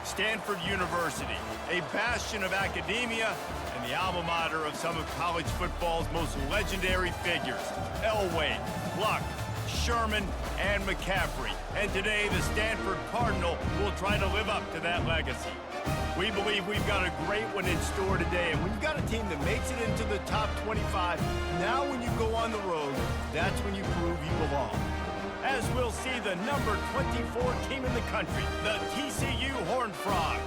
Stanford University, a bastion of academia and the alma mater of some of college football's most legendary figures, Elway, Luck, Sherman, and McCaffrey. And today, the Stanford Cardinal will try to live up to that legacy. We believe we've got a great one in store today, and when you've got a team that makes it into the top 25, now when you go on the road, that's when you prove you belong. As we'll see the number 24 team in the country, the TCU Horned Frogs,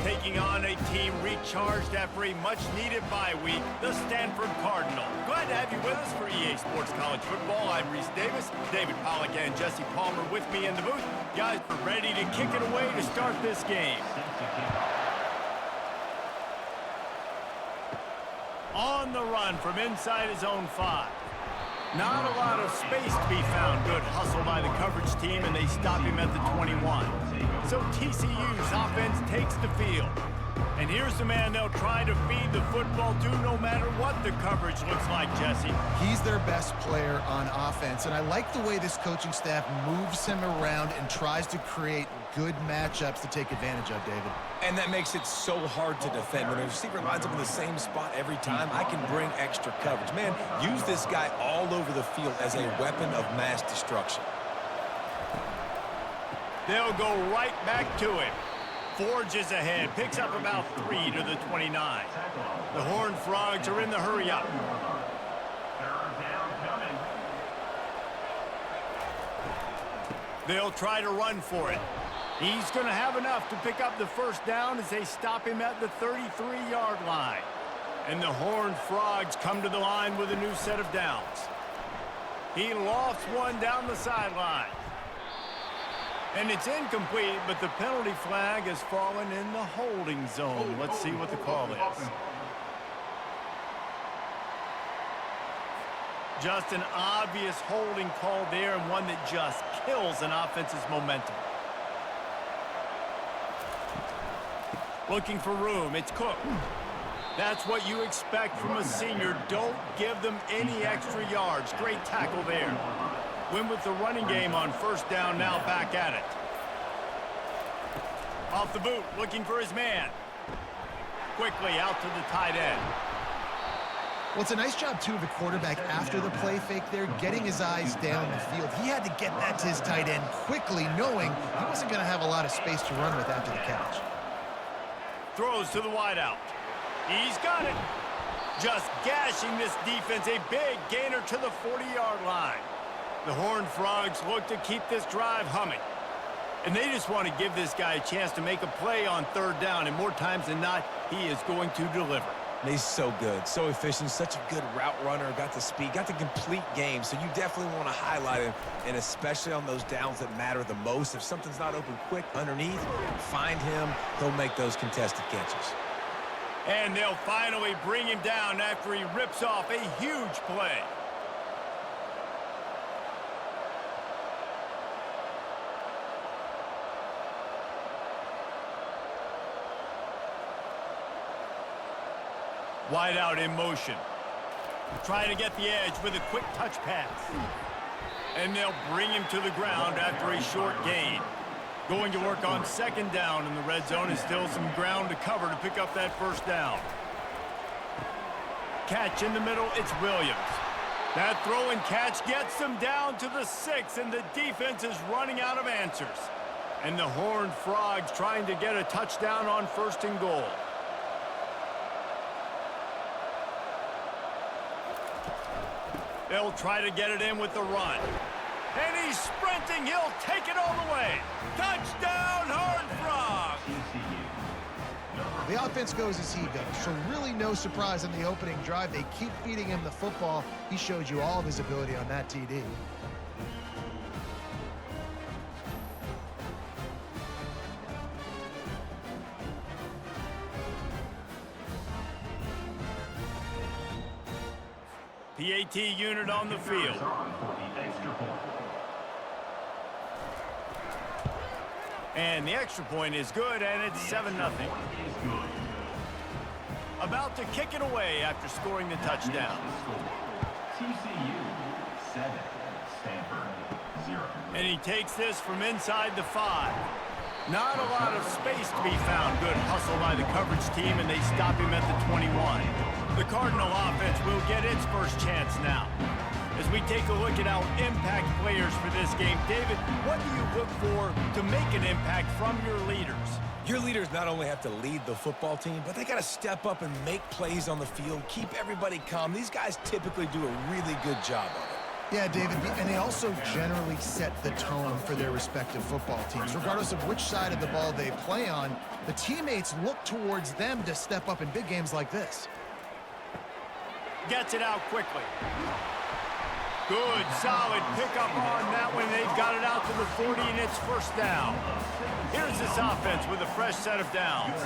taking on a team recharged after a much-needed bye week, the Stanford Cardinal. Glad to have you with us for EA Sports College Football. I'm Reese Davis, David Pollack and Jesse Palmer with me in the booth. Guys, we're ready to kick it away to start this game. On the run from inside his own 5. Not a lot of space to be found. Good hustle by the coverage team, and they stop him at the 21. So TCU's offense takes the field. And here's the man they'll try to feed the football to no matter what the coverage looks like, Jesse. He's their best player on offense, and I like the way this coaching staff moves him around and tries to create good matchups to take advantage of, David. And that makes it so hard to defend. When a receiver lines up in the same spot every time, I can bring extra coverage. Man, use this guy all over the field as a weapon of mass destruction. They'll go right back to him. Forges ahead, picks up about 3 to the 29. The Horned Frogs are in the hurry-up. They'll try to run for it. He's going to have enough to pick up the first down as they stop him at the 33-yard line. And the Horned Frogs come to the line with a new set of downs. He lofts one down the sideline. And it's incomplete, but the penalty flag has fallen in the holding zone. Let's see what the call is. Just an obvious holding call there, and one that just kills an offense's momentum. Looking for room, it's Cook. That's what you expect from a senior. Don't give them any extra yards. Great tackle there. Win with the running game on first down, now back at it. Off the boot, looking for his man. Quickly out to the tight end. Well, it's a nice job, too, of the quarterback after the play fake there, getting his eyes down the field. He had to get that to his tight end quickly, knowing he wasn't going to have a lot of space to run with after the catch. Throws to the wideout. He's got it. Just gashing this defense, a big gainer to the 40-yard line. The Horned Frogs look to keep this drive humming. And they just want to give this guy a chance to make a play on third down, and more times than not, he is going to deliver. He's so good, so efficient, such a good route runner, got the speed, got the complete game, so you definitely want to highlight him, and especially on those downs that matter the most. If something's not open quick underneath, find him, he'll make those contested catches. And they'll finally bring him down after he rips off a huge play. Wide out in motion. Trying to get the edge with a quick touch pass. And they'll bring him to the ground after a short gain. Going to work on second down in the red zone, and still some ground to cover to pick up that first down. Catch in the middle, it's Williams. That throw and catch gets them down to the 6, and the defense is running out of answers. And the Horned Frogs trying to get a touchdown on first and goal. They'll try to get it in with the run. And he's sprinting. He'll take it all the way. Touchdown, Horned Frogs! The offense goes as he goes, so really no surprise on the opening drive. They keep feeding him the football. He showed you all of his ability on that TD. PAT unit on the field. And the extra point is good, and it's 7-0. About to kick it away after scoring the touchdown. TCU 7, Stanford 0. And he takes this from inside the 5. Not a lot of space to be found. Good hustle by the coverage team, and they stop him at the 21. The Cardinal offense will get its first chance now. As we take a look at our impact players for this game, David, what do you look for to make an impact from your leaders? Your leaders not only have to lead the football team, but they got to step up and make plays on the field, keep everybody calm. These guys typically do a really good job of it. Yeah, David, and they also generally set the tone for their respective football teams. Regardless of which side of the ball they play on, the teammates look towards them to step up in big games like this. Gets it out quickly. Good, solid pickup on that one. They've got it out to the 40, and it's first down. Here's this offense with a fresh set of downs.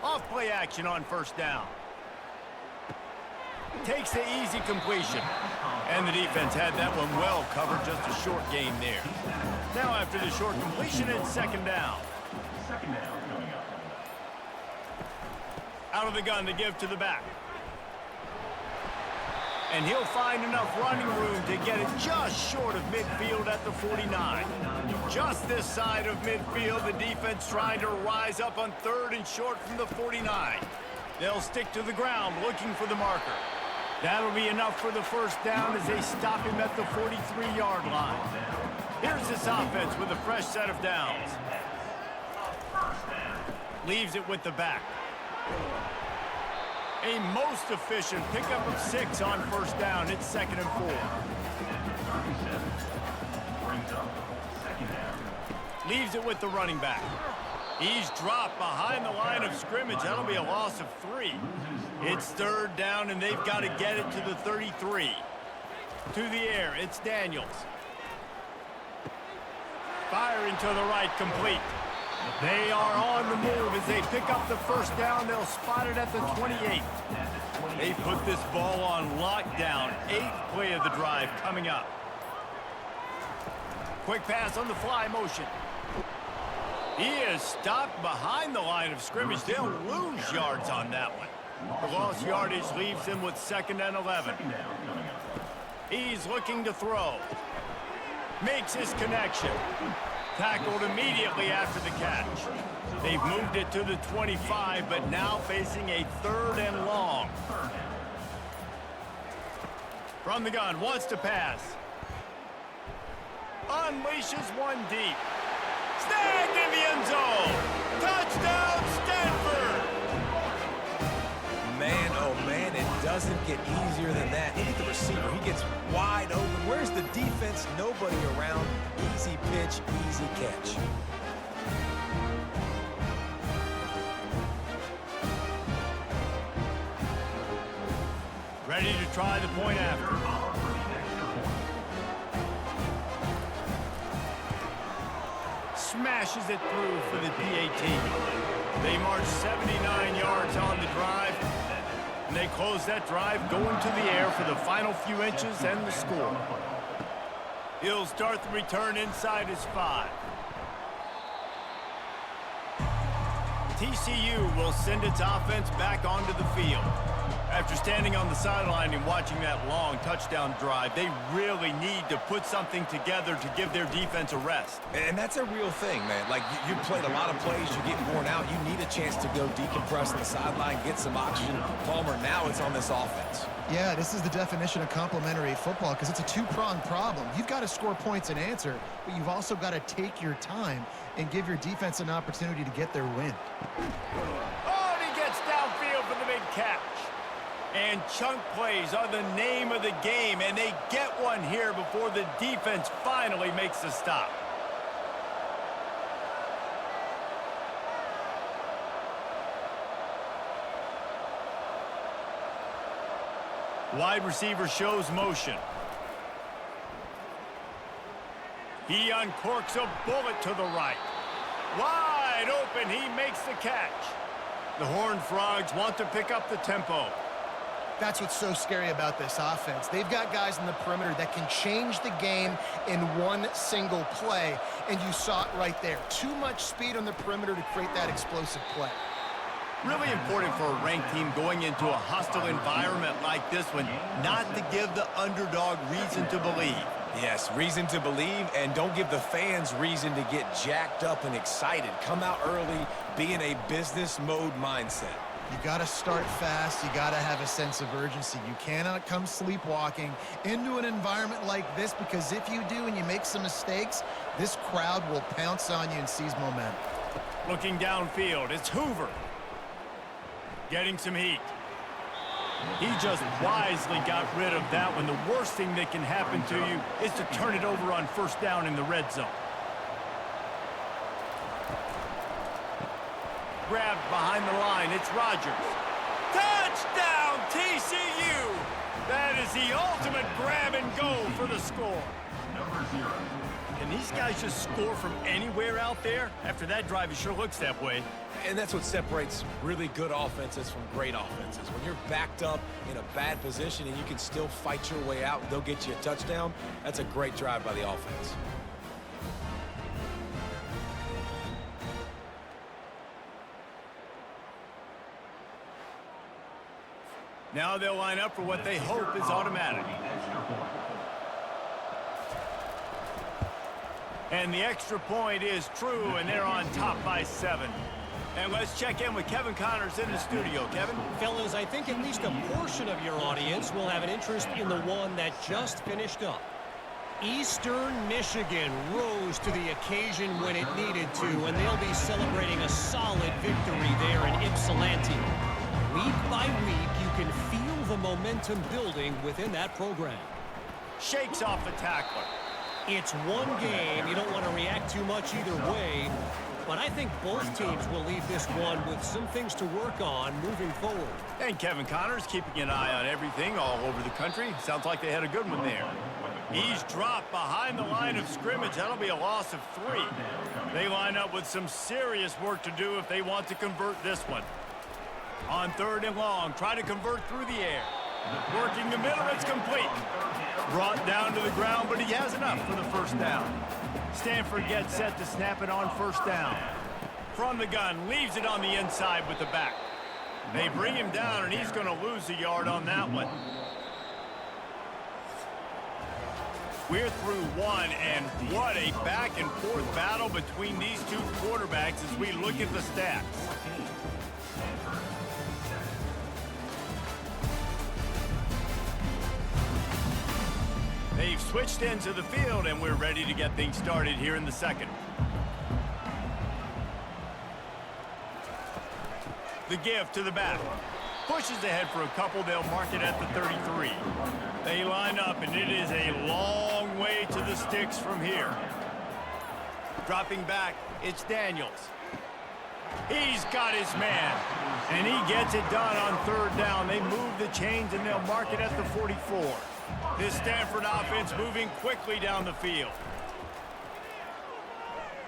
Off play action on first down. Takes the easy completion. And the defense had that one well covered, just a short gain there. Now after the short completion, it's second down. Out of the gun to give to the back. And he'll find enough running room to get it just short of midfield at the 49. Just this side of midfield, the defense trying to rise up on third and short from the 49. They'll stick to the ground looking for the marker. That'll be enough for the first down as they stop him at the 43-yard line. Here's this offense with a fresh set of downs. Leaves it with the back. A most efficient pickup of 6 on first down. It's second and 4. Leaves it with the running back. He's dropped behind the line of scrimmage. That'll be a loss of 3. It's third down, and they've got to get it to the 33. To the air, it's Daniels. Firing to the right, complete. They are on the move as they pick up the first down. They'll spot it at the 28. They put this ball on lockdown. 8th play of the drive coming up. Quick pass on the fly motion. He is stopped behind the line of scrimmage. They'll lose yards on that one. The lost yardage leaves him with 2nd and 11. He's looking to throw. Makes his connection. Tackled immediately after the catch. They've moved it to the 25, but now facing a 3rd and long. From the gun, wants to pass. Unleashes one deep. Snagged in the end zone. Touchdown, Stanford! Man, oh man, it doesn't get easier than that. Look at the receiver. He gets wide open. Where's the defense? Nobody around. Easy pitch, easy catch. Ready to try the point after. Smashes it through for the PAT. They march 79 yards on the drive. And they close that drive going to the air for the final few inches and the score. He'll start the return inside his 5. TCU will send its offense back onto the field. After standing on the sideline and watching that long touchdown drive, they really need to put something together to give their defense a rest. And that's a real thing, man. Like, you played a lot of plays, you get worn out, you need a chance to go decompress on the sideline, get some oxygen. Palmer, now it's on this offense. Yeah, this is the definition of complementary football because it's a two-pronged problem. You've got to score points and answer, but you've also got to take your time and give your defense an opportunity to get their win. Oh, and he gets downfield for the big catch. And chunk plays are the name of the game, and they get one here before the defense finally makes the stop. Wide receiver shows motion. He uncorks a bullet to the right. Wide open, he makes the catch. The Horned Frogs want to pick up the tempo. That's what's so scary about this offense. They've got guys in the perimeter that can change the game in one single play, and you saw it right there. Too much speed on the perimeter to create that explosive play. Really important for a ranked team going into a hostile environment like this one, not to give the underdog reason to believe. Yes, reason to believe, and don't give the fans reason to get jacked up and excited. Come out early, be in a business mode mindset. You got to start fast. You got to have a sense of urgency. You cannot come sleepwalking into an environment like this, because if you do and you make some mistakes, this crowd will pounce on you and seize momentum. Looking downfield, it's Hoover. Getting some heat. He just wisely got rid of that one. The worst thing that can happen to you is to turn it over on first down in the red zone. Grabbed behind the line, it's Rodgers. Touchdown, TCU! That is the ultimate grab and go for the score. Number 0. Can these guys just score from anywhere out there? After that drive, it sure looks that way. And that's what separates really good offenses from great offenses. When you're backed up in a bad position and you can still fight your way out, they'll get you a touchdown. That's a great drive by the offense. Now they'll line up for what they hope is automatic. And the extra point is true, and they're on top by 7. And let's check in with Kevin Connors in the studio. Kevin? Fellas, I think at least a portion of your audience will have an interest in the one that just finished up. Eastern Michigan rose to the occasion when it needed to, and they'll be celebrating a solid victory there in Ypsilanti. Week by week, you can feel the momentum building within that program. Shakes off the tackler. It's one game. You don't want to react too much either way, but I think both teams will leave this one with some things to work on moving forward. And Kevin Connors keeping an eye on everything all over the country. Sounds like they had a good one there. He's dropped behind the line of scrimmage. That'll be a loss of 3. They line up with some serious work to do if they want to convert this one. On 3rd and long, try to convert through the air. Working the middle, it's complete. Brought down to the ground, but he has enough for the first down. Stanford gets set to snap it on first down. From the gun, leaves it on the inside with the back. They bring him down, and he's going to lose a yard on that one. We're through one, and what a back-and-forth battle between these two quarterbacks as we look at the stats. They've switched into the field, and we're ready to get things started here in the second. The give to the back. Pushes ahead for a couple. They'll mark it at the 33. They line up, and it is a long way to the sticks from here. Dropping back, it's Daniels. He's got his man, and he gets it done on 3rd down. They move the chains, and they'll mark it at the 44. This Stanford offense moving quickly down the field.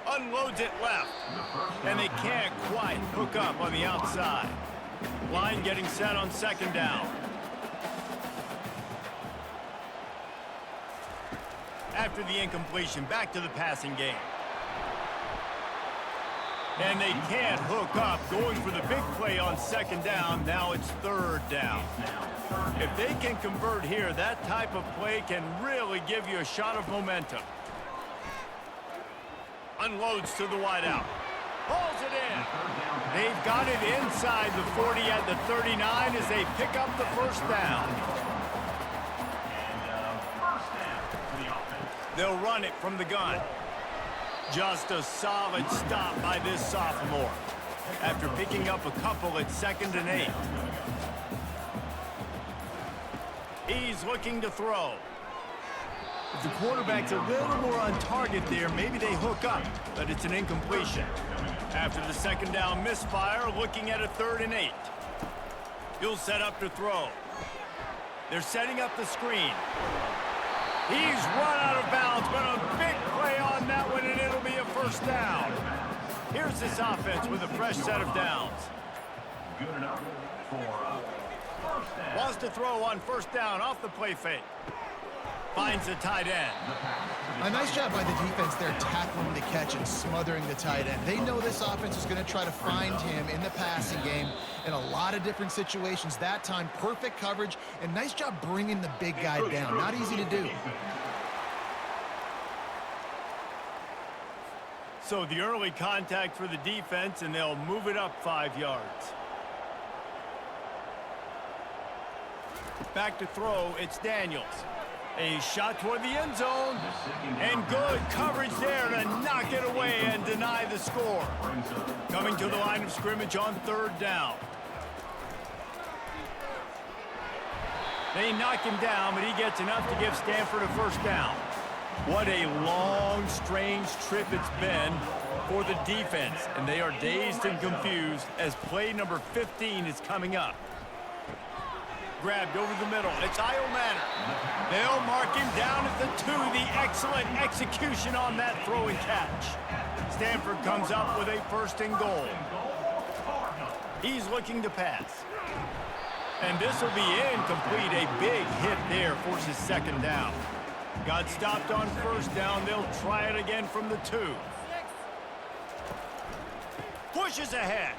Unloads it left, and they can't quite hook up on the outside. Line getting set on 2nd down. After the incompletion, back to the passing game. And they can't hook up, going for the big play on 2nd down. Now it's 3rd down. If they can convert here, that type of play can really give you a shot of momentum. Unloads to the wideout. Pulls it in. They've got it inside the 40 at the 39 as they pick up the first down. They'll run it from the gun. Just a solid stop by this sophomore after picking up a couple at 2nd and 8. He's looking to throw. If the quarterback's a little more on target there, maybe they hook up, but it's an incompletion. After the 2nd down misfire, looking at a 3rd and 8. He'll set up to throw. They're setting up the screen. He's run out of bounds, but a big play on that one, and it'll be a first down. Here's this offense with a fresh set of downs. Good enough for first down. Wants to throw on 1st down off the play fake. Finds the tight end. A nice job by the defense there, tackling the catch and smothering the tight end. They know this offense is going to try to find him in the passing game in a lot of different situations. That time, perfect coverage, and nice job bringing the big guy down. Not easy to do. So the early contact for the defense, and they'll move it up 5 yards. Back to throw, it's Daniels. A shot toward the end zone, and good coverage there to knock it away and deny the score. Coming to the line of scrimmage on 3rd down. They knock him down, but he gets enough to give Stanford a 1st down. What a long, strange trip it's been for the defense, and they are dazed and confused as play number 15 is coming up. Grabbed over the middle. It's Io Manor. They'll mark him down at the 2. The excellent execution on that throw and catch. Stanford comes up with a 1st and goal. He's looking to pass. And this will be incomplete. A big hit there forces 2nd down. Got stopped on 1st down. They'll try it again from the 2. Pushes ahead.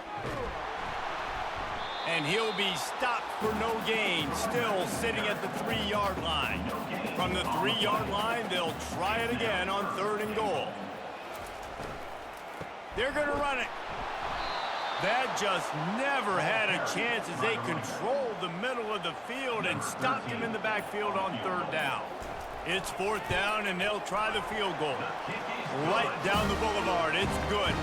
And he'll be stopped for no gain, still sitting at the 3-yard line. From the 3-yard line, they'll try it again on 3rd and goal. They're going to run it. That just never had a chance as they controlled the middle of the field and stopped him in the backfield on 3rd down. It's 4th down, and they'll try the field goal. Right down the boulevard. It's good.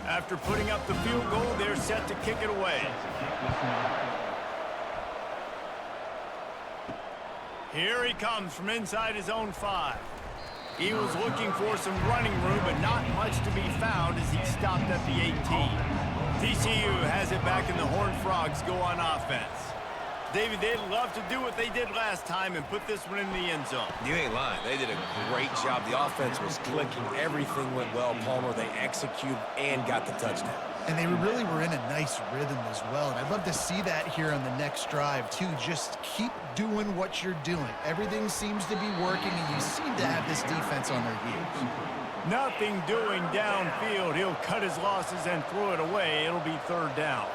After putting up the field goal, they're set to kick it away. Here he comes from inside his own 5. He was looking for some running room, but not much to be found as he stopped at the 18. TCU has it back, and the Horned Frogs go on offense. David, they'd love to do what they did last time and put this one in the end zone. You ain't lying. They did a great job. The offense was clicking. Everything went well, Palmer. They executed and got the touchdown. And they really were in a nice rhythm as well. And I'd love to see that here on the next drive, too. Just keep doing what you're doing. Everything seems to be working, and you seem to have this defense on their heels. Nothing doing downfield. He'll cut his losses and throw it away. It'll be 3rd down.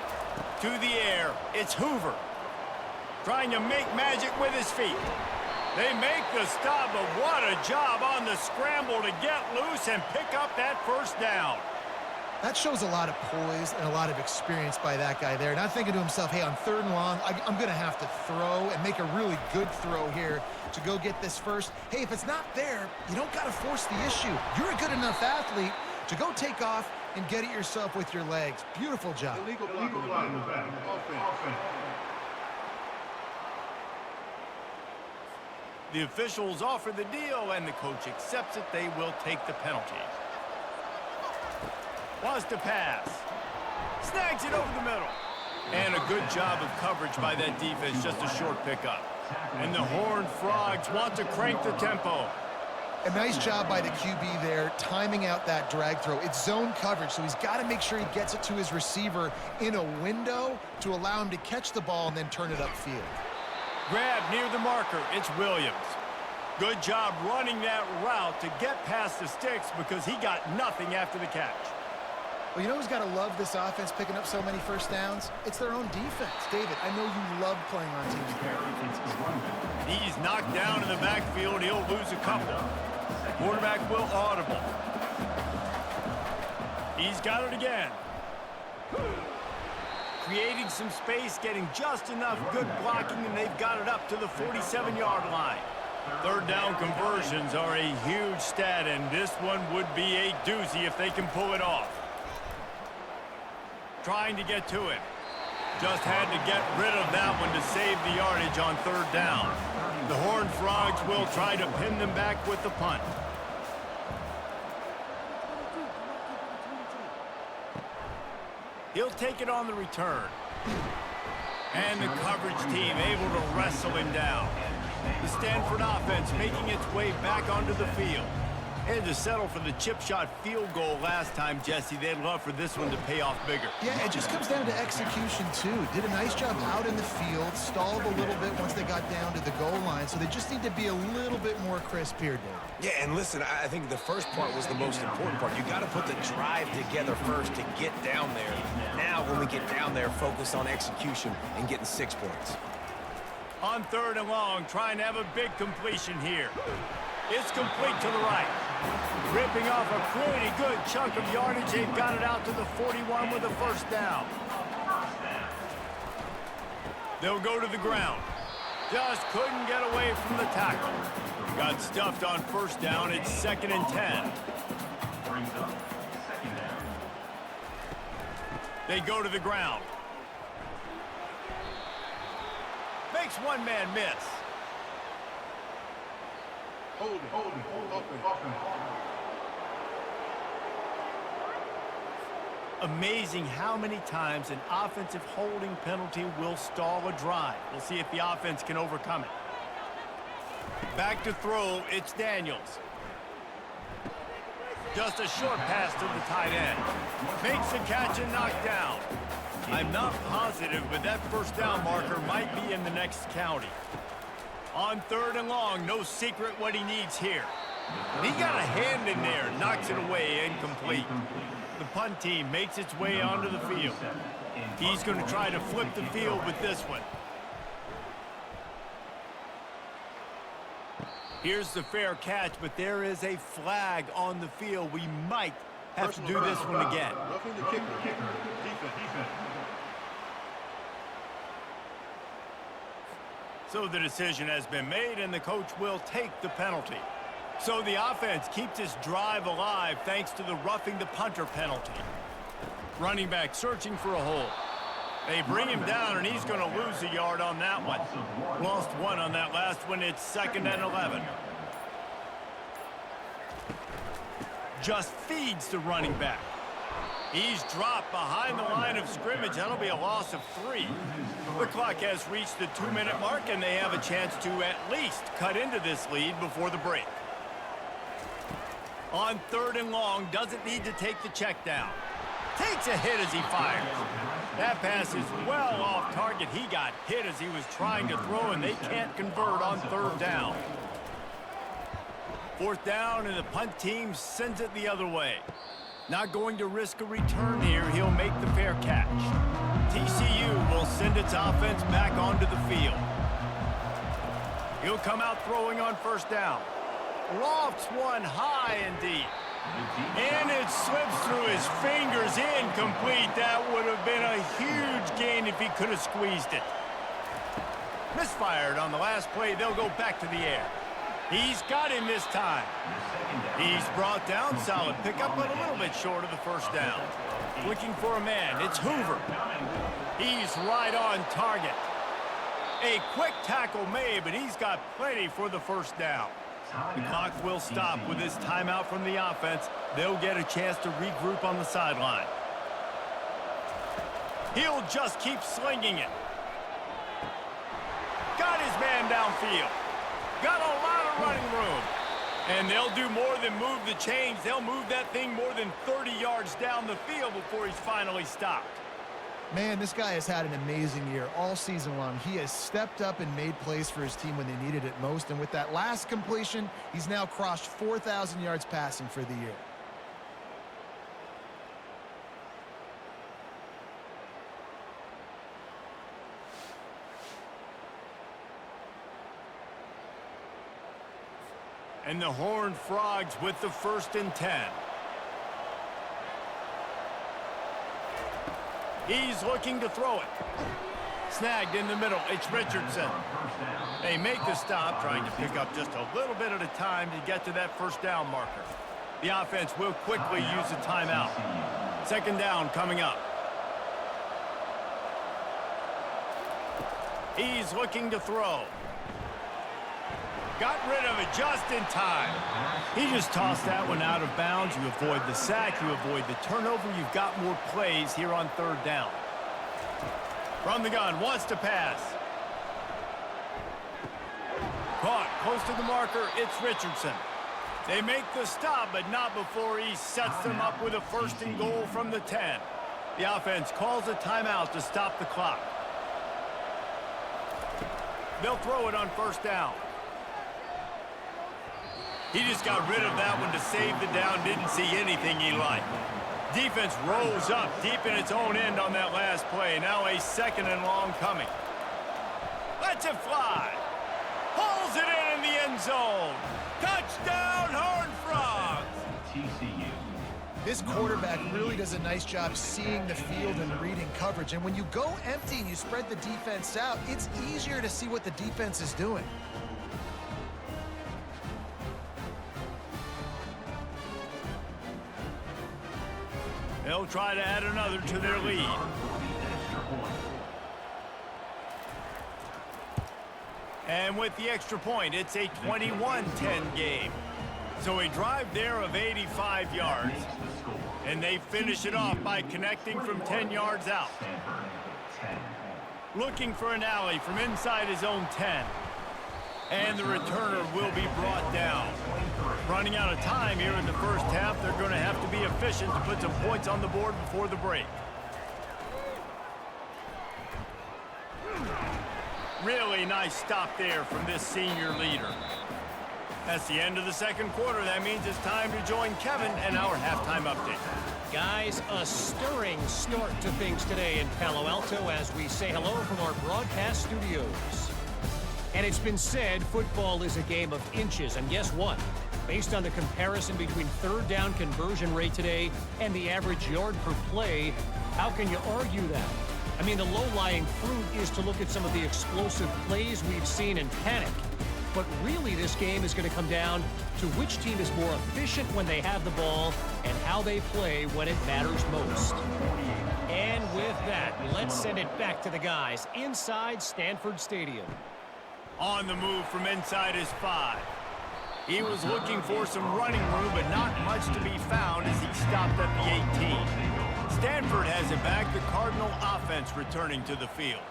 To the air, it's Hoover. Trying to make magic with his feet. They make the stop, but what a job on the scramble to get loose and pick up that 1st down. That shows a lot of poise and a lot of experience by that guy there. Not thinking to himself, hey, on 3rd and long, I'm going to have to throw and make a really good throw here to go get this 1st. Hey, if it's not there, you don't got to force the issue. You're a good enough athlete to go take off and get it yourself with your legs. Beautiful job. Illegal block. Offense. The officials offer the deal, and the coach accepts it. They will take the penalty. Wants to pass. Snags it over the middle. And a good job of coverage by that defense, just a short pickup. And the Horned Frogs want to crank the tempo. A nice job by the QB there, timing out that drag throw. It's zone coverage, so he's got to make sure he gets it to his receiver in a window to allow him to catch the ball and then turn it upfield. Grab near the marker. It's Williams. Good job running that route to get past the sticks because he got nothing after the catch. Well, you know who's got to love this offense picking up so many 1st downs? It's their own defense. David, I know you love playing on teams. He's knocked down in the backfield. He'll lose a couple. Quarterback will audible. He's got it again. Creating some space, getting just enough good blocking, and they've got it up to the 47-yard line. 3rd down conversions are a huge stat, and this one would be a doozy if they can pull it off. Trying to get to it. Just had to get rid of that one to save the yardage on 3rd down. The Horned Frogs will try to pin them back with the punt. He'll take it on the return. And the coverage team able to wrestle him down. The Stanford offense making its way back onto the field. And to settle for the chip shot field goal last time, Jesse, they'd love for this one to pay off bigger. Yeah, it just comes down to execution, too. Did a nice job out in the field, stalled a little bit once they got down to the goal line, so they just need to be a little bit more crisp here, Dave. Yeah, and listen, I think the first part was the most important part. You got to put the drive together first to get down there. Now, when we get down there, focus on execution and getting 6 points. On 3rd and long, trying to have a big completion here. It's complete to the right. Ripping off a pretty good chunk of yardage. They've got it out to the 41 with a first down. They'll go to the ground. Just couldn't get away from the tackle. Got stuffed on first down. It's 2nd and 10. They go to the ground. Makes one man miss. Holding. Offense. Amazing how many times an offensive holding penalty will stall a drive. We'll see if the offense can overcome it. Back to throw, it's Daniels. Just a short pass to the tight end. Makes the catch and knocked down. I'm not positive, but that first down marker might be in the next county. On 3rd and long, no secret what he needs here. And he got a hand in there, knocks it away, incomplete. The punt team makes its way onto the field. He's going to try to flip the field with this one. Here's the fair catch, but there is a flag on the field. We might have to do this one again. Roughing the kicker. Defense. So the decision has been made, and the coach will take the penalty. So the offense keeps its drive alive thanks to the roughing the punter penalty. Running back searching for a hole. They bring him down, and he's going to lose a yard on that one. Lost 1 on that last one. It's 2nd and 11. Just feeds the running back. He's dropped behind the line of scrimmage. That'll be a loss of 3. The clock has reached the 2-minute mark, and they have a chance to at least cut into this lead before the break. On 3rd and long, doesn't need to take the check down. Takes a hit as he fires. That pass is well off target. He got hit as he was trying to throw, and they can't convert on 3rd down. 4th down, and the punt team sends it the other way. Not going to risk a return here. He'll make the fair catch. TCU will send its offense back onto the field. He'll come out throwing on 1st down. Lofts one high and deep. And it slips through his fingers, incomplete. That would have been a huge gain if he could have squeezed it. Misfired on the last play. They'll go back to the air. He's got him this time. He's brought down, solid pickup, but a little bit short of the first down. Looking for a man. It's Hoover. He's right on target. A quick tackle made, but he's got plenty for the first down. The clock will stop with this timeout from the offense. They'll get a chance to regroup on the sideline. He'll just keep slinging it. Got his man downfield. Got a lot of running room. And they'll do more than move the chains. They'll move that thing more than 30 yards down the field before he's finally stopped. Man, this guy has had an amazing year all season long. He has stepped up and made plays for his team when they needed it most. And with that last completion, he's now crossed 4,000 yards passing for the year. And the Horned Frogs with the 1st and 10. He's looking to throw it. Snagged in the middle. It's Richardson. They make the stop, trying to pick up just a little bit at a time to get to that first down marker. The offense will quickly use a timeout. 2nd down coming up. He's looking to throw. Got rid of it just in time. He just tossed that one out of bounds. You avoid the sack. You avoid the turnover. You've got more plays here on 3rd down. From the gun, wants to pass. Caught close to the marker. It's Richardson. They make the stop, but not before he sets them up with a 1st and goal from the 10. The offense calls a timeout to stop the clock. They'll throw it on 1st down. He just got rid of that one to save the down. Didn't see anything he liked. Defense rolls up deep in its own end on that last play. Now a 2nd and long coming. Lets it fly. Pulls it in the end zone. Touchdown, Horned Frogs! TCU. This quarterback really does a nice job seeing the field and reading coverage. And when you go empty and you spread the defense out, it's easier to see what the defense is doing. They'll try to add another to their lead. And with the extra point, it's a 21-10 game. So a drive there of 85 yards. And they finish it off by connecting from 10 yards out. Looking for an alley from inside his own 10. And the returner will be brought down. Running out of time here in the first half, they're going to have to be efficient to put some points on the board before the break. Really nice stop there from this senior leader. That's the end of the 2nd quarter. That means it's time to join Kevin and our halftime update. Guys, a stirring start to things today in Palo Alto as we say hello from our broadcast studios. And it's been said football is a game of inches. And guess what? Based on the comparison between 3rd down conversion rate today and the average yard per play, how can you argue that? I mean, the low-lying fruit is to look at some of the explosive plays we've seen and panic. But really, this game is going to come down to which team is more efficient when they have the ball and how they play when it matters most. And with that, let's send it back to the guys inside Stanford Stadium. On the move from inside his 5. He was looking for some running room, but not much to be found as he stopped at the 18. Stanford has it back, the Cardinal offense returning to the field.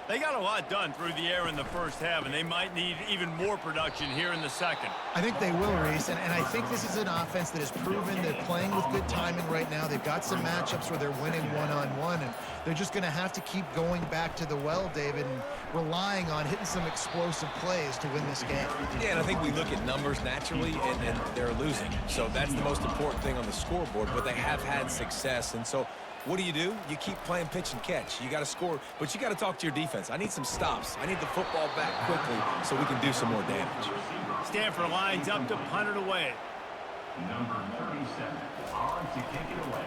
They got a lot done through the air in the first half, and they might need even more production here in the 2nd. I think they will, Reese, and I think this is an offense that has proven they're playing with good timing right now. They've got some matchups where they're winning one-on-one, and they're just going to have to keep going back to the well, David, and relying on hitting some explosive plays to win this game. Yeah, and I think we look at numbers naturally, and they're losing. So that's the most important thing on the scoreboard, but they have had success, and so what do? You keep playing pitch and catch. You got to score, but you got to talk to your defense. I need some stops. I need the football back quickly so we can do some more damage. Stanford lines up to punt it away. Number 37, on to kick it away.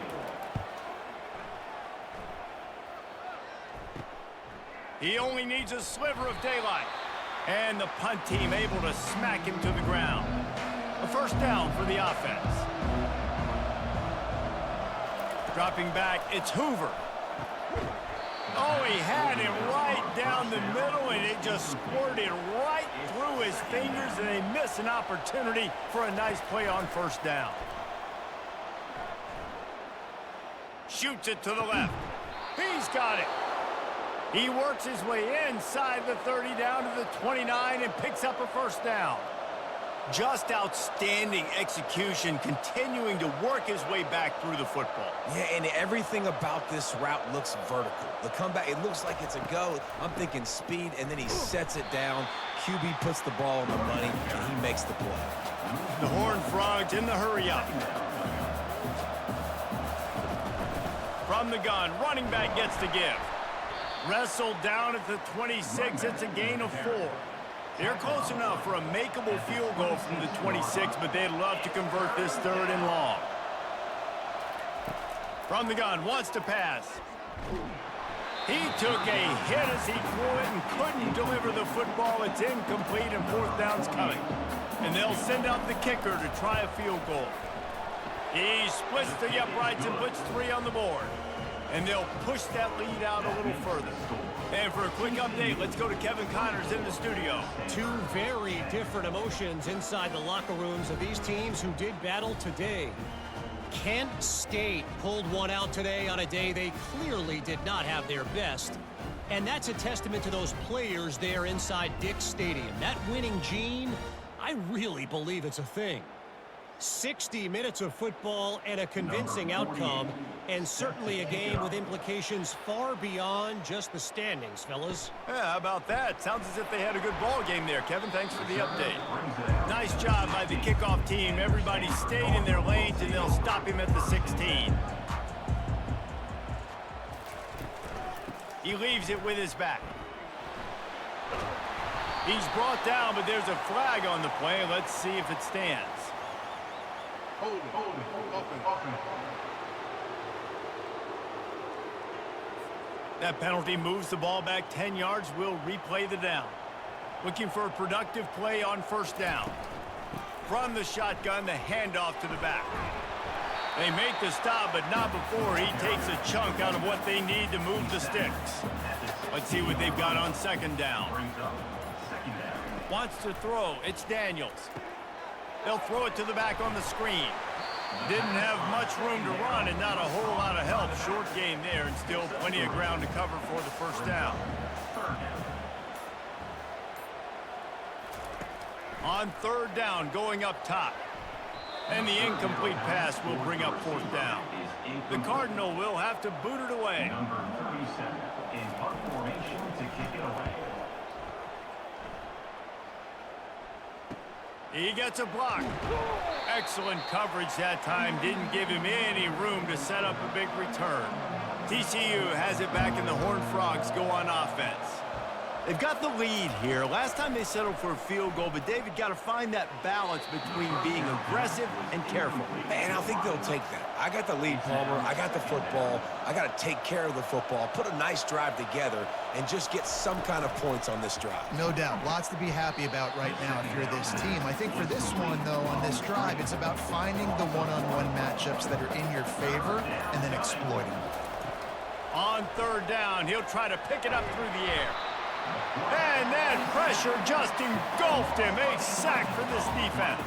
He only needs a sliver of daylight. And the punt team able to smack him to the ground. A 1st down for the offense. Dropping back, it's Hoover. Oh, he had it right down the middle, and it just squirted right through his fingers, and they miss an opportunity for a nice play on 1st down. Shoots it to the left. He's got it. He works his way inside the 30 down to the 29 and picks up a 1st down. Just outstanding execution, continuing to work his way back through the football. Yeah, and everything about this route looks vertical. The comeback, it looks like it's a go. I'm thinking speed, and then he sets it down. QB puts the ball on the money, and he makes the play. The Horned Frogs in the hurry-up. From the gun, running back gets the give. Wrestled down at the 26, it's a gain of 4. They're close enough for a makeable field goal from the 26, but they'd love to convert this 3rd and long. From the gun, wants to pass. He took a hit as he threw it and couldn't deliver the football. It's incomplete, and 4th down's coming. And they'll send out the kicker to try a field goal. He splits the uprights and puts 3 on the board. And they'll push that lead out a little further. And for a quick update, let's go to Kevin Connors in the studio. 2 very different emotions inside the locker rooms of these teams who did battle today. Kent State pulled one out today on a day they clearly did not have their best. And that's a testament to those players there inside Dick's Stadium. That winning gene, I really believe it's a thing. 60 minutes of football and a convincing outcome, and certainly a game with implications far beyond just the standings, fellas. Yeah, how about that? Sounds as if they had a good ball game there, Kevin. Thanks for the update. Nice job by the kickoff team. Everybody stayed in their lanes, and they'll stop him at the 16. He leaves it with his back. He's brought down, but there's a flag on the play. Let's see if it stands. Hold it, open. That penalty moves the ball back 10 yards. We'll replay the down. Looking for a productive play on first down. From the shotgun, the handoff to the back. They make the stop, but not before he takes a chunk out of what they need to move the sticks. Let's see what they've got on second down. Wants to throw. It's Daniels. They'll throw it to the back on the screen. Didn't have much room to run and not a whole lot of help. Short game there and still plenty of ground to cover for the first down. On third down, going up top. And the incomplete pass will bring up fourth down. The Cardinal will have to boot it away. Number 37 in punt formation to kick it away. He gets a block. Excellent coverage that time. Didn't give him any room to set up a big return. TCU has it back, and the Horned Frogs go on offense. They've got the lead here. Last time they settled for a field goal, but David got to find that balance between being aggressive and careful. And I think they'll take that. I got the lead, Palmer. I got the football. I got to take care of the football, put a nice drive together, and just get some kind of points on this drive. No doubt. Lots to be happy about right now if you're this team. I think for this one, though, on this drive, it's about finding the one-on-one matchups that are in your favor and then exploiting them. On third down, he'll try to pick it up through the air. And that pressure just engulfed him. A sack for this defense.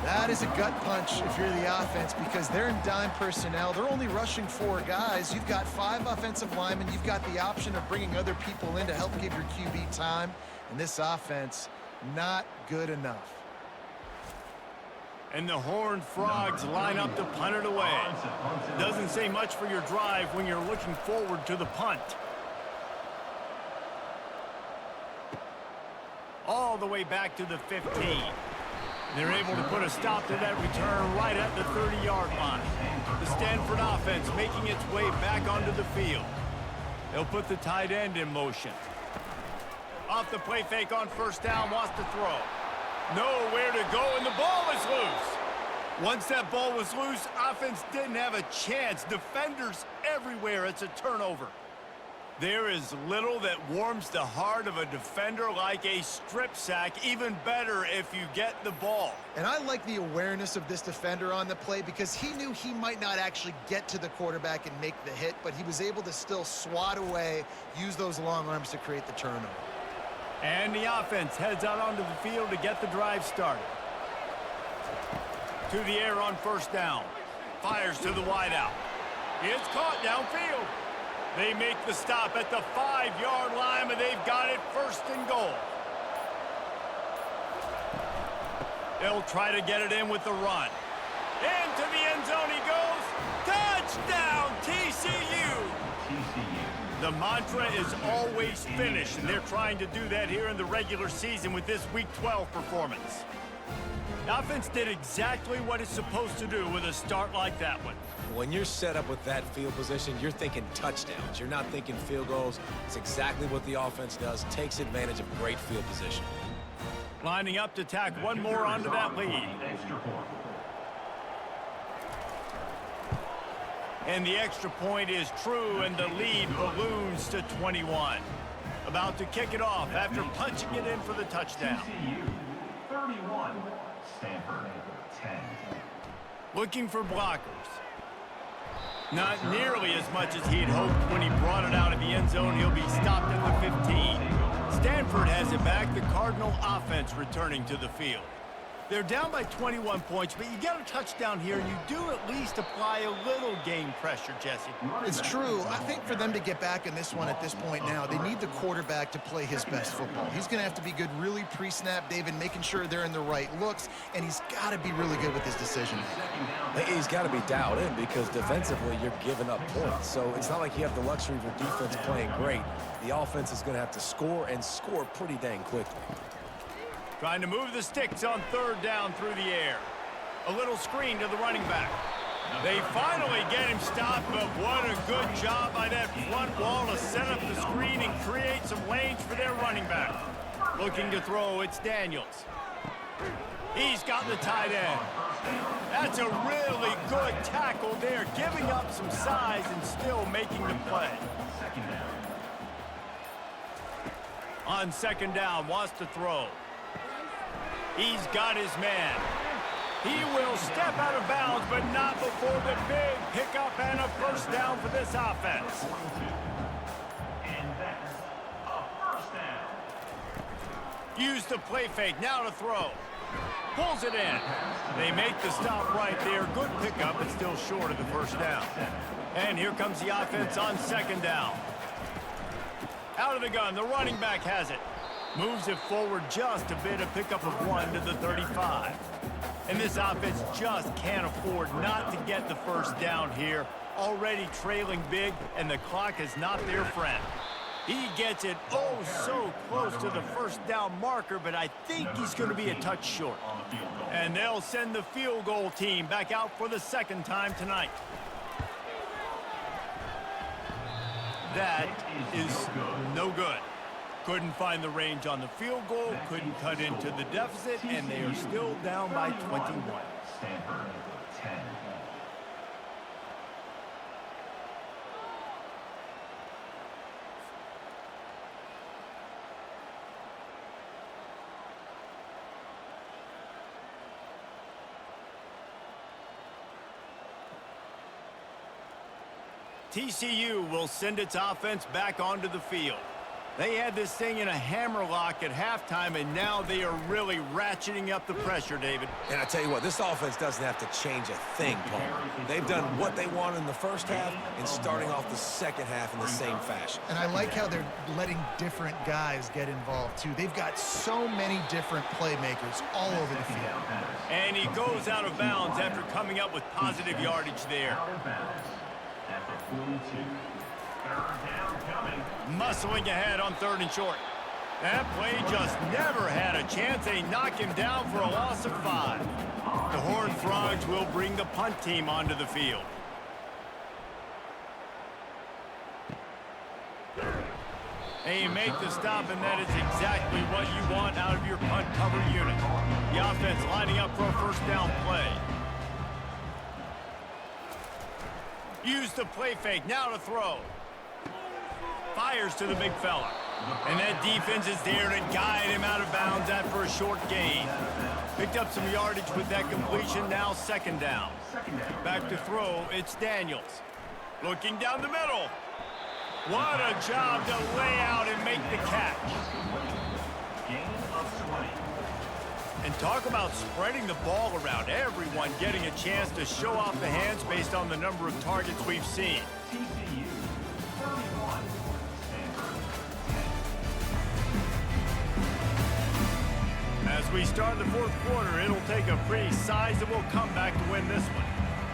That is a gut punch if you're the offense because they're in dime personnel. They're only rushing 4 guys. You've got 5 offensive linemen. You've got the option of bringing other people in to help give your QB time. And this offense, not good enough. And the Horned Frogs line up to punt it away. Doesn't say much for your drive when you're looking forward to the punt. All the way back to the 15. They're able to put a stop to that return right at the 30-yard line. The Stanford offense making its way back onto the field. They'll put the tight end in motion. Off the play fake on first down, wants to throw. Nowhere to go, and the ball is loose. Once that ball was loose, offense didn't have a chance. Defenders everywhere. It's a turnover. There is little that warms the heart of a defender like a strip sack. Even better if you get the ball. And I like the awareness of this defender on the play because he knew he might not actually get to the quarterback and make the hit, but he was able to still swat away, use those long arms to create the turnover. And the offense heads out onto the field to get the drive started. To the air on first down. Fires to the wideout. It's caught downfield. They make the stop at the 5-yard line, but they've got it first and goal. They'll try to get it in with the run. Into the end zone he goes. Touchdown, TCU! The mantra is always finish, and they're trying to do that here in the regular season with this Week 12 performance. The offense did exactly what it's supposed to do with a start like that one. When you're set up with that field position, you're thinking touchdowns. You're not thinking field goals. It's exactly what the offense does. Takes advantage of great field position. Lining up to tack one more onto that lead. And the extra point is true, and the lead balloons to 21. About to kick it off after punching it in for the touchdown. TCU 31, Stanford 10. Looking for blockers. Not nearly as much as he'd hoped when he brought it out of the end zone. He'll be stopped at the 15. Stanford has it back. The Cardinal offense returning to the field. They're down by 21 points, but you get a touchdown here, and you do at least apply a little game pressure, Jesse. It's true. I think for them to get back in this one at this point now, they need the quarterback to play his best football. He's going to have to be good really pre-snap, David, making sure they're in the right looks, and he's got to be really good with his decision. He's got to be dialed in because defensively you're giving up points. So it's not like you have the luxury of your defense playing great. The offense is going to have to score and score pretty dang quickly. Trying to move the sticks on third down through the air. A little screen to the running back. They finally get him stopped, but what a good job by that front wall to set up the screen and create some lanes for their running back. Looking to throw, it's Daniels. He's got the tight end. That's a really good tackle there, giving up some size and still making the play. On second down, wants to throw. He's got his man. He will step out of bounds, but not before the big pickup and a first down for this offense. And that's a first down. Use the play fake, now to throw. Pulls it in. They make the stop right there. Good pickup, but still short of the first down. And here comes the offense on second down. Out of the gun, the running back has it. Moves it forward just a bit, a pickup of 1 to the 35. And this offense just can't afford not to get the first down here. Already trailing big, and the clock is not their friend. He gets it oh so close to the first down marker, but I think he's going to be a touch short. And they'll send the field goal team back out for the second time tonight. That is no good. Couldn't find the range on the field goal, couldn't cut into the deficit, and they are still down by 21. Stanford, 10. TCU will send its offense back onto the field. They had this thing in a hammerlock at halftime, and now they are really ratcheting up the pressure, David. And I tell you what, this offense doesn't have to change a thing, Paul. They've done what they wanted in the first half and starting off the second half in the same fashion. And I like how they're letting different guys get involved, too. They've got so many different playmakers all over the field. And he goes out of bounds after coming up with positive yardage there. Out of bounds at the 42. Third down coming. Muscling ahead on third and short. That play just never had a chance. They knock him down for a loss of 5. The Horned Frogs will bring the punt team onto the field. They make the stop, and that is exactly what you want out of your punt cover unit. The offense lining up for a first down play. Use the play fake, now to throw. Fires to the big fella. And that defense is there to guide him out of bounds after a short gain. Picked up some yardage with that completion, now second down. Back to throw, it's Daniels. Looking down the middle. What a job to lay out and make the catch. Gain of 20. And talk about spreading the ball around. Everyone getting a chance to show off the hands based on the number of targets we've seen. TCU, 31. As we start the fourth quarter, it'll take a pretty sizable comeback to win this one.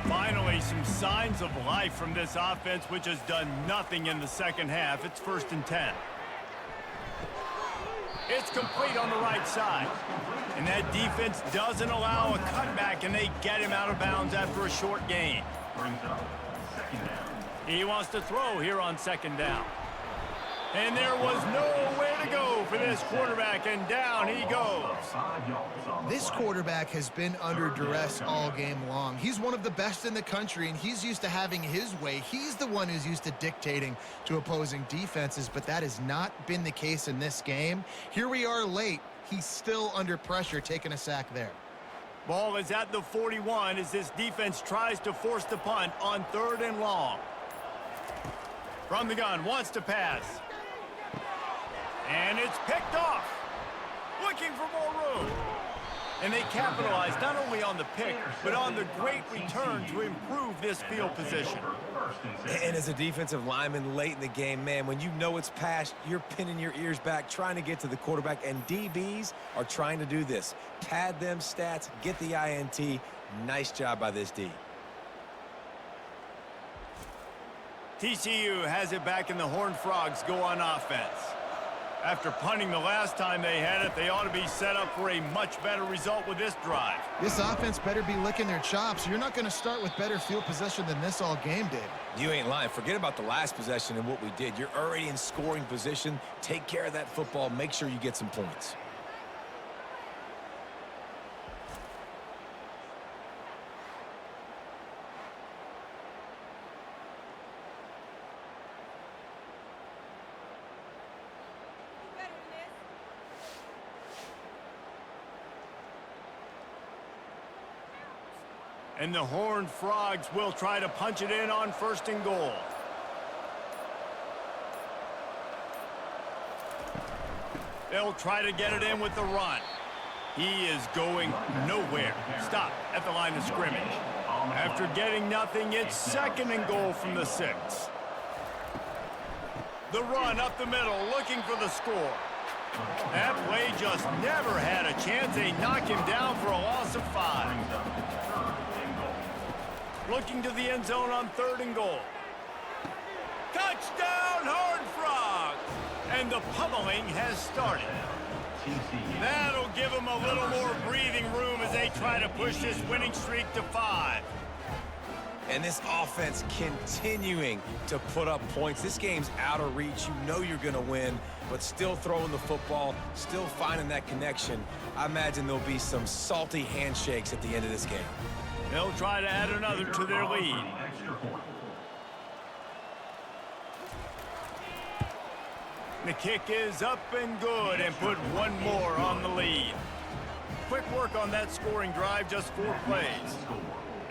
Finally, some signs of life from this offense, which has done nothing in the second half. It's 1st and 10. It's complete on the right side. And that defense doesn't allow a cutback, and they get him out of bounds after a short gain. Brings up second down. He wants to throw here on second down. And there was nowhere to go for this quarterback, and down he goes. 5 yards on the This quarterback has been under duress all game long. He's one of the best in the country, and he's used to having his way. He's the one who's used to dictating to opposing defenses, but that has not been the case in this game. Here we are late. He's still under pressure, taking a sack there. Ball is at the 41 as this defense tries to force the punt on 3rd and long. From the gun, wants to pass. And it's picked off. Looking for more room. And they capitalized not only on the pick, but on the great return to improve this field position. And as a defensive lineman late in the game, man, when you know it's passed, you're pinning your ears back, trying to get to the quarterback, and DBs are trying to do this. Pad them stats, get the INT. Nice job by this D. TCU has it back, and the Horned Frogs go on offense. After punting the last time they had it, they ought to be set up for a much better result with this drive. This offense better be licking their chops. You're not going to start with better field possession than this all game, David. You ain't lying. Forget about the last possession and what we did. You're already in scoring position. Take care of that football. Make sure you get some points. And the Horned Frogs will try to punch it in on 1st and goal. They'll try to get it in with the run. He is going nowhere. Stop at the line of scrimmage. After getting nothing, it's 2nd and goal from the 6. The run up the middle, looking for the score. That play just never had a chance. They knock him down for a loss of 5. Looking to the end zone on 3rd and goal. Touchdown, Horned Frogs! And the pummeling has started. That'll give them a little more breathing room as they try to push this winning streak to 5. And this offense continuing to put up points. This game's out of reach. You know you're going to win, but still throwing the football, still finding that connection. I imagine there'll be some salty handshakes at the end of this game. They'll try to add another to their lead. The kick is up and good, and put one more on the lead. Quick work on that scoring drive, just 4 plays.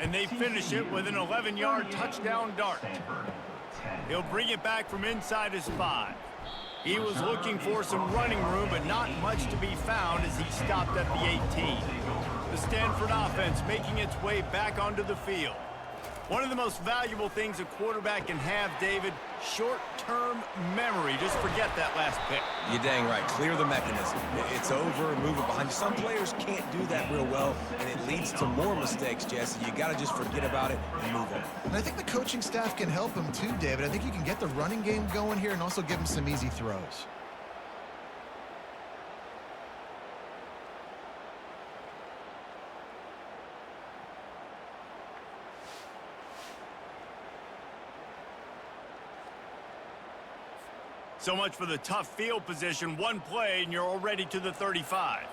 And they finish it with an 11-yard touchdown dart. He'll bring it back from inside his 5. He was looking for some running room, but not much to be found as he stopped at the 18. The Stanford offense making its way back onto the field. One of the most valuable things a quarterback can have, David, short-term memory. Just forget that last pick. You're dang right. Clear the mechanism. It's over and move it behind you. Some players can't do that real well, and it leads to more mistakes, Jesse. You got to just forget about it and move on. And I think the coaching staff can help him too, David. I think you can get the running game going here and also give him some easy throws. So much for the tough field position. One play, and you're already to the 35.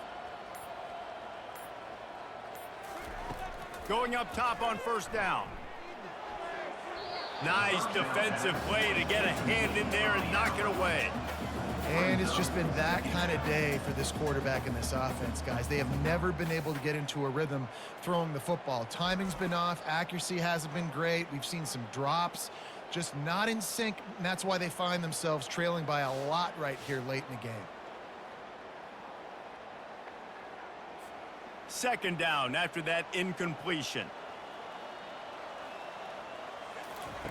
Going up top on 1st down. Nice defensive play to get a hand in there and knock it away. And it's just been that kind of day for this quarterback and this offense, guys. They have never been able to get into a rhythm throwing the football. Timing's been off. Accuracy hasn't been great. We've seen some drops. Just not in sync, and that's why they find themselves trailing by a lot right here late in the game. 2nd down after that incompletion.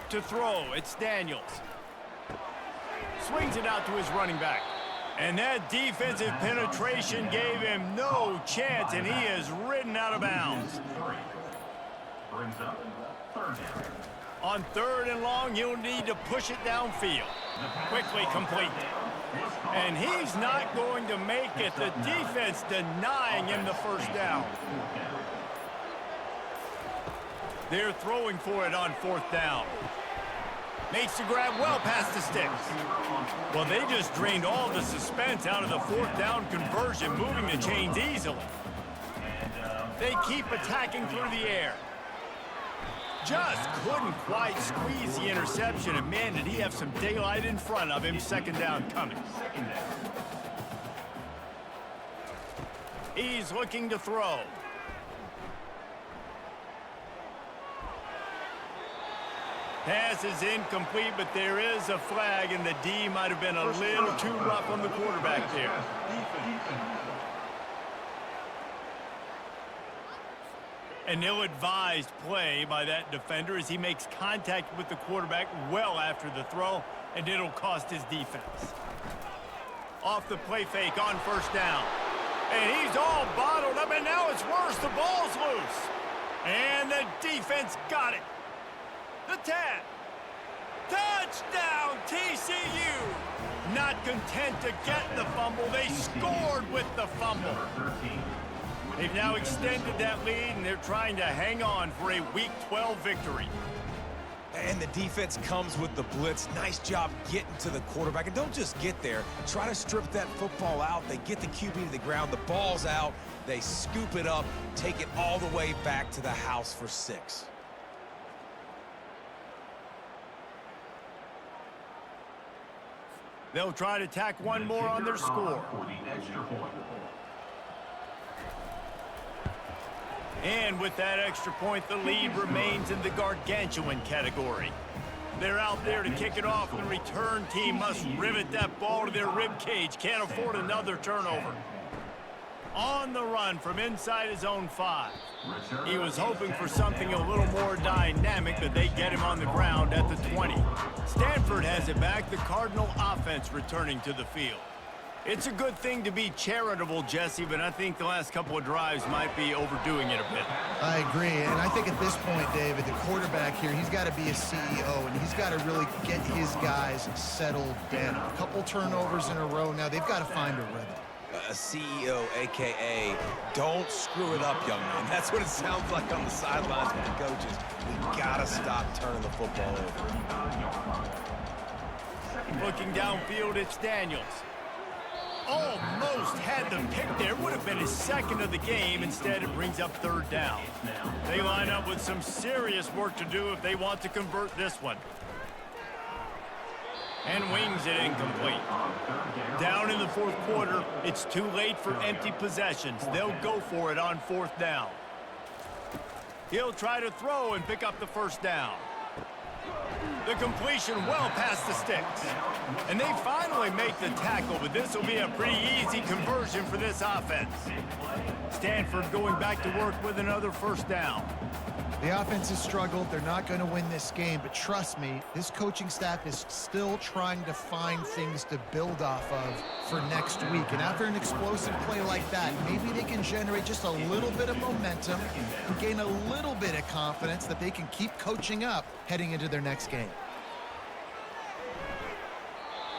To throw, it's Daniels. Swings it out to his running back. And that defensive penetration gave him no chance, and he is ridden out of bounds. Brings up 3rd down. On 3rd and long, he'll need to push it downfield. Quickly complete. And he's not going to make it. The defense denying him the 1st down. They're throwing for it on 4th down. Makes the grab well past the sticks. Well, they just drained all the suspense out of the 4th down conversion, moving the chains easily. They keep attacking through the air. Just couldn't quite squeeze the interception, and man, did he have some daylight in front of him. 2nd down coming. He's looking to throw. Pass is incomplete, but there is a flag, and the D might have been a little too rough on the quarterback there. An ill-advised play by that defender as he makes contact with the quarterback well after the throw, and it'll cost his defense. Off the play fake on first down. And he's all bottled up, and now it's worse. The ball's loose. And the defense got it. The tap. Touchdown, TCU! Not content to get the fumble, they scored with the fumble. They've now extended that lead, and they're trying to hang on for a Week 12 victory. And the defense comes with the blitz. Nice job getting to the quarterback. And don't just get there. Try to strip that football out. They get the QB to the ground. The ball's out. They scoop it up, take it all the way back to the house for 6. They'll try to tack one more on their score. And with that extra point, the lead remains in the gargantuan category. They're out there to kick it off. The return team must rivet that ball to their rib cage. Can't afford another turnover. On the run from inside his own 5. He was hoping for something a little more dynamic, but they get him on the ground at the 20. Stanford has it back. The Cardinal offense returning to the field. It's a good thing to be charitable, Jesse, but I think the last couple of drives might be overdoing it a bit. I agree, and I think at this point, David, the quarterback here, he's got to be a CEO, and he's got to really get his guys settled down. A couple turnovers in a row now. They've got to find a rhythm. A CEO, a.k.a. don't screw it up, young man. That's what it sounds like on the sidelines with the coaches. We got to stop turning the football over. Looking downfield, it's Daniels. Almost had the pick there. Would have been his second of the game. Instead, it brings up third down. They line up with some serious work to do if they want to convert this one. And wings it incomplete. Down in the fourth quarter, it's too late for empty possessions. They'll go for it on fourth down. He'll try to throw and pick up the first down. The completion well past the sticks. And they finally make the tackle, but this will be a pretty easy conversion for this offense. Stanford going back to work with another first down. The offense has struggled. They're not going to win this game, but trust me, this coaching staff is still trying to find things to build off of for next week. And after an explosive play like that, maybe they can generate just a little bit of momentum and gain a little bit of confidence that they can keep coaching up heading into their next game.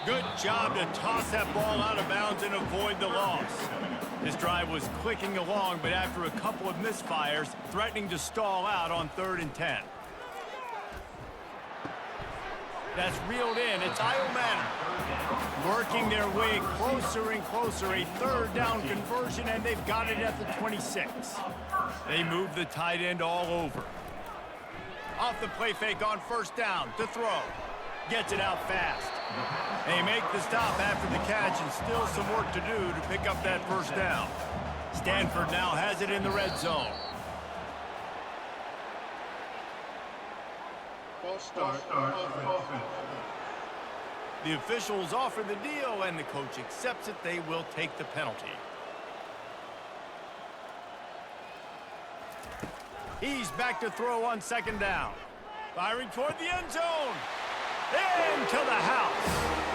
Good job to toss that ball out of bounds and avoid the loss. This drive was clicking along, but after a couple of misfires, threatening to stall out on 3rd and 10. That's reeled in. It's Iomana working their way closer and closer. A 3rd down conversion, and they've got it at the 26. They move the tight end all over. Off the play fake on first down to throw. Gets it out fast. They make the stop after the catch, and still some work to do to pick up that first down. Stanford now has it in the red zone. False start. Offense. The officials offer the deal, and the coach accepts it. They will take the penalty. He's back to throw on 2nd down. Firing toward the end zone. Into the house.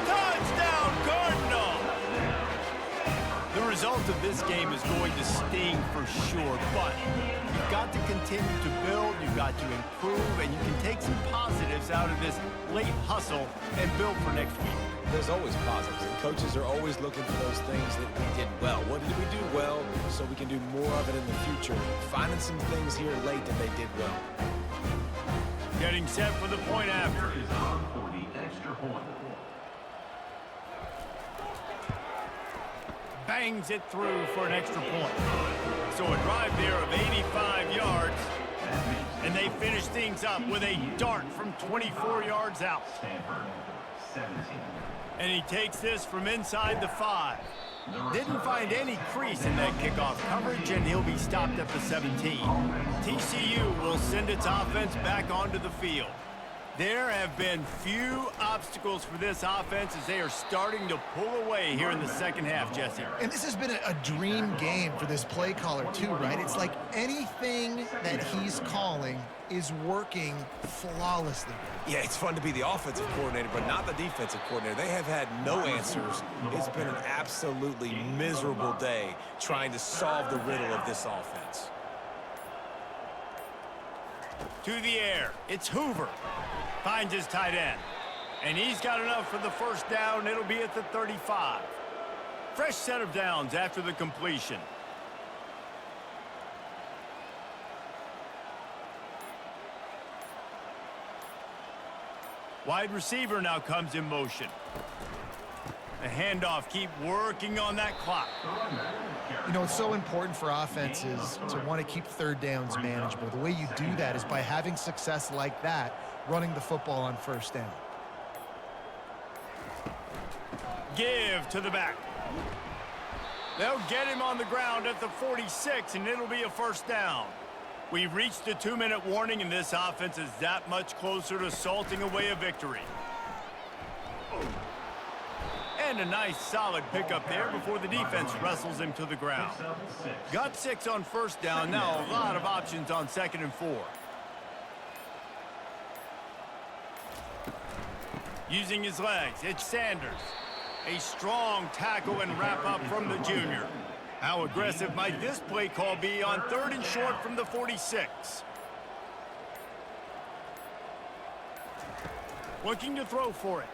Touchdown, Cardinal! The result of this game is going to sting for sure, but you've got to continue to build, you've got to improve, and you can take some positives out of this late hustle and build for next week. There's always positives, and coaches are always looking for those things that we did well. What did we do well so we can do more of it in the future? Finding some things here late that they did well. Getting set for the point after. Is on for the extra point. Bangs it through for an extra point. So a drive there of 85 yards. And they finish things up with a dart from 24 yards out. Stanford, 17. And he takes this from inside the 5. Didn't find any crease in that kickoff coverage, and he'll be stopped at the 17. TCU will send its offense back onto the field. There have been few obstacles for this offense as they are starting to pull away here in the second half, Jesse. And this has been a dream game for this play caller too, right? It's like anything that he's calling is working flawlessly. Yeah, it's fun to be the offensive coordinator, but not the defensive coordinator. They have had no answers. It's been an absolutely miserable day trying to solve the riddle of this offense. To the air, it's Hoover. Finds his tight end. And he's got enough for the first down. It'll be at the 35. Fresh set of downs after the completion. Wide receiver now comes in motion. The handoff, keep working on that clock. You know, it's so important for offenses to want to keep third downs manageable. The way you do that is by having success like that, running the football on first down. Give to the back. They'll get him on the ground at the 46, and it'll be a first down. We've reached the 2-minute warning, and this offense is that much closer to salting away a victory. And a nice solid pickup there before the defense wrestles him to the ground. Got 6 on first down. Now a lot of options on 2nd and 4. Using his legs, it's Sanders. A strong tackle and wrap up from the junior. How aggressive might this play call be on 3rd and short from the 46? Looking to throw for it.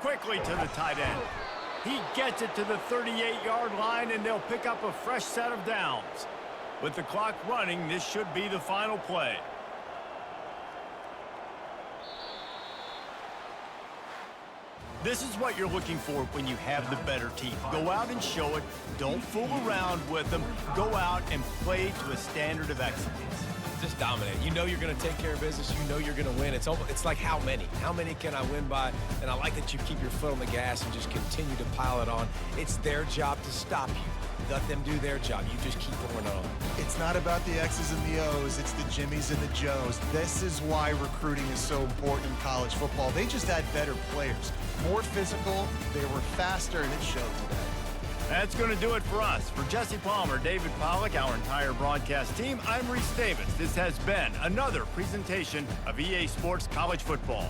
Quickly to the tight end. He gets it to the 38-yard line, and they'll pick up a fresh set of downs. With the clock running, this should be the final play. This is what you're looking for when you have the better team. Go out and show it. Don't fool around with them. Go out and play to a standard of excellence. Just dominate. You know you're going to take care of business. You know you're going to win. It's like how many? How many can I win by? And I like that you keep your foot on the gas and just continue to pile it on. It's their job to stop you. Let them do their job. You just keep going on. It's not about the X's and the O's. It's the Jimmies and the Joes. This is why recruiting is so important in college football. They just had better players. More physical, they were faster, and it showed today. That's going to do it for us. For Jesse Palmer, David Pollack, our entire broadcast team, I'm Reese Davis. This has been another presentation of EA Sports College Football.